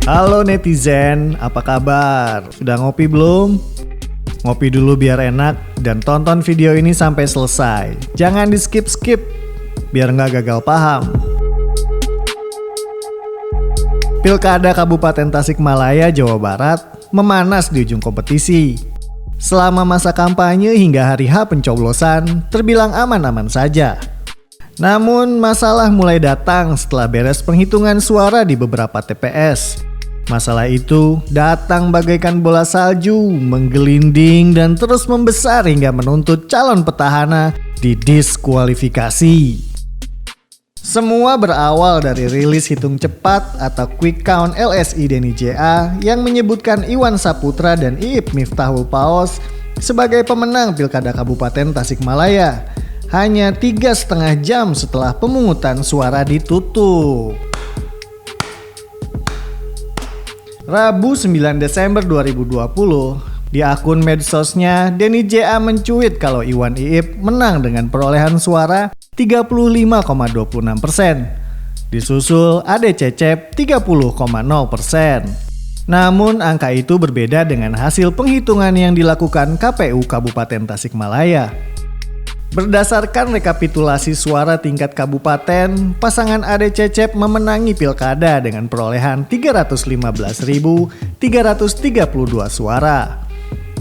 Halo netizen, apa kabar? Sudah ngopi belum? Ngopi dulu biar enak dan tonton video ini sampai selesai. Jangan di skip-skip, biar nggak gagal paham. Pilkada Kabupaten Tasikmalaya, Jawa Barat memanas di ujung kompetisi. Selama masa kampanye hingga hari H pencoblosan terbilang aman-aman saja. Namun masalah mulai datang setelah beres penghitungan suara di beberapa TPS. Masalah itu datang bagaikan bola salju, menggelinding dan terus membesar hingga menuntut calon petahana didiskualifikasi. Semua berawal dari rilis hitung cepat atau quick count LSI Denny JA yang menyebutkan Iwan Saputra dan Iip Miftahul Paos sebagai pemenang Pilkada Kabupaten Tasikmalaya hanya 3,5 jam setelah pemungutan suara ditutup. Rabu 9 Desember 2020, di akun medsosnya Denny JA mencuit kalau Iwan Iip menang dengan perolehan suara 35,26%. Disusul Ade Cecep 30,0%. Namun angka itu berbeda dengan hasil penghitungan yang dilakukan KPU Kabupaten Tasikmalaya. Berdasarkan rekapitulasi suara tingkat kabupaten, pasangan Ade Cecep memenangi pilkada dengan perolehan 315.332 suara.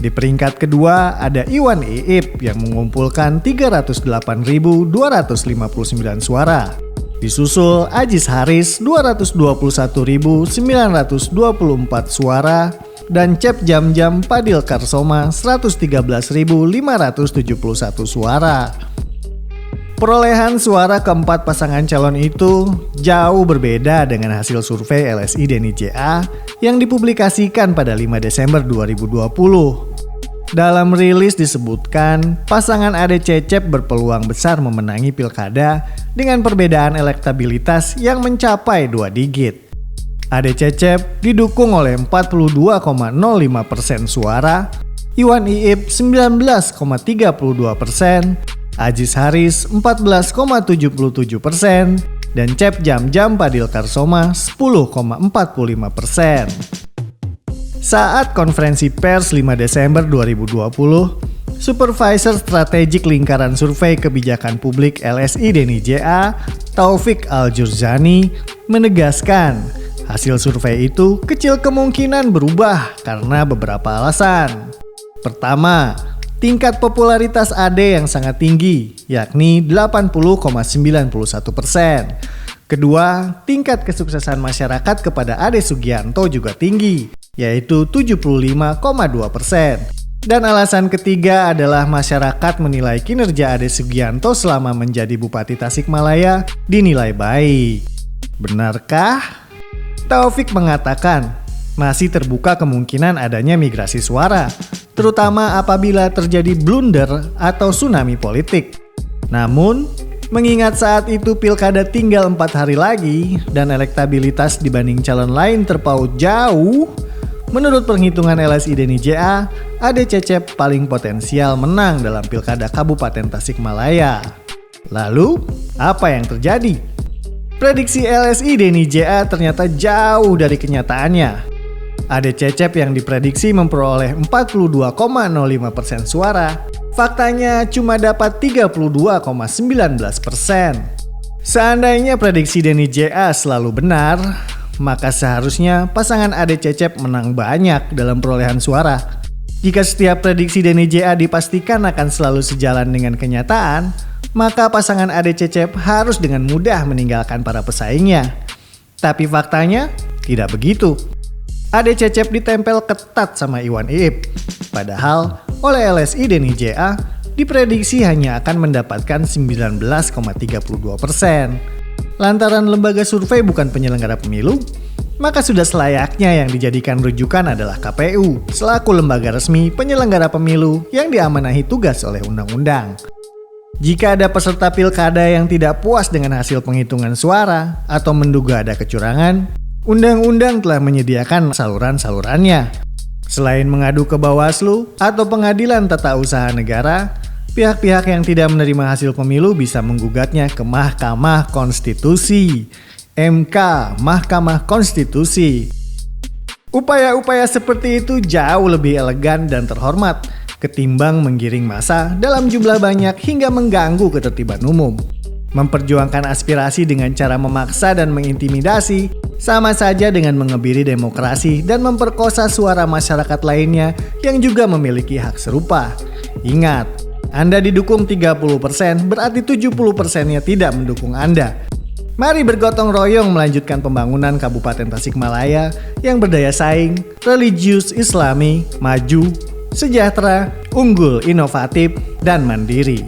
Di peringkat kedua ada Iwan Iip yang mengumpulkan 308.259 suara. Disusul Ajis Haris 221.924 suara dan Cep Jam-Jam Padil Karsoma 113.571 suara. Perolehan suara keempat pasangan calon itu jauh berbeda dengan hasil survei LSI Denny JA yang dipublikasikan pada 5 Desember 2020. Dalam rilis disebutkan, pasangan Ade Cecep berpeluang besar memenangi pilkada dengan perbedaan elektabilitas yang mencapai 2 digit. Ade Cecep didukung oleh 42,05% suara, Iwan Iip 19,32%, Ajis Haris 14,77%, dan Cep Jam-Jam Padil Karsoma 10,45%. Saat konferensi pers 5 Desember 2020, Supervisor Strategik Lingkaran Survei Kebijakan Publik LSI Denny JA, Taufik Al-Jurzani, menegaskan hasil survei itu kecil kemungkinan berubah karena beberapa alasan. Pertama, tingkat popularitas Ade yang sangat tinggi, yakni 80,91%. Kedua, tingkat kesuksesan masyarakat kepada Ade Sugianto juga tinggi, yaitu 75,2%. Dan alasan ketiga adalah masyarakat menilai kinerja Ade Sugianto selama menjadi Bupati Tasikmalaya dinilai baik. Benarkah? Taufik mengatakan, masih terbuka kemungkinan adanya migrasi suara, terutama apabila terjadi blunder atau tsunami politik. Namun, mengingat saat itu pilkada tinggal 4 hari lagi dan elektabilitas dibanding calon lain terpaut jauh, menurut perhitungan LSI Denny JA, Ade Cecep paling potensial menang dalam pilkada Kabupaten Tasikmalaya. Lalu, apa yang terjadi? Prediksi LSI Denny JA ternyata jauh dari kenyataannya. Ade Cecep yang diprediksi memperoleh 42,05% suara, faktanya cuma dapat 32,19%. Seandainya prediksi Denny JA selalu benar, maka seharusnya pasangan Ade Cecep menang banyak dalam perolehan suara. Jika setiap prediksi Denny JA dipastikan akan selalu sejalan dengan kenyataan, maka pasangan Ade Cecep harus dengan mudah meninggalkan para pesaingnya. Tapi faktanya tidak begitu. Ade Cecep ditempel ketat sama Iwan Iip. Padahal oleh LSI Denny JA diprediksi hanya akan mendapatkan 19,32%. Lantaran lembaga survei bukan penyelenggara pemilu, maka sudah selayaknya yang dijadikan rujukan adalah KPU selaku lembaga resmi penyelenggara pemilu yang diamanahi tugas oleh undang-undang. Jika ada peserta pilkada yang tidak puas dengan hasil penghitungan suara atau menduga ada kecurangan, undang-undang telah menyediakan saluran-salurannya. Selain mengadu ke Bawaslu atau Pengadilan Tata Usaha Negara, Pihak-pihak yang tidak menerima hasil pemilu bisa menggugatnya ke Mahkamah Konstitusi. MK, Mahkamah Konstitusi. Upaya-upaya seperti itu jauh lebih elegan dan terhormat ketimbang menggiring massa dalam jumlah banyak hingga mengganggu ketertiban umum. Memperjuangkan aspirasi dengan cara memaksa dan mengintimidasi sama saja dengan mengebiri demokrasi dan memperkosa suara masyarakat lainnya yang juga memiliki hak serupa. Ingat, Anda didukung 30%, berarti 70%-nya tidak mendukung Anda. Mari bergotong royong melanjutkan pembangunan Kabupaten Tasikmalaya yang berdaya saing, religius Islami, maju, sejahtera, unggul, inovatif, dan mandiri.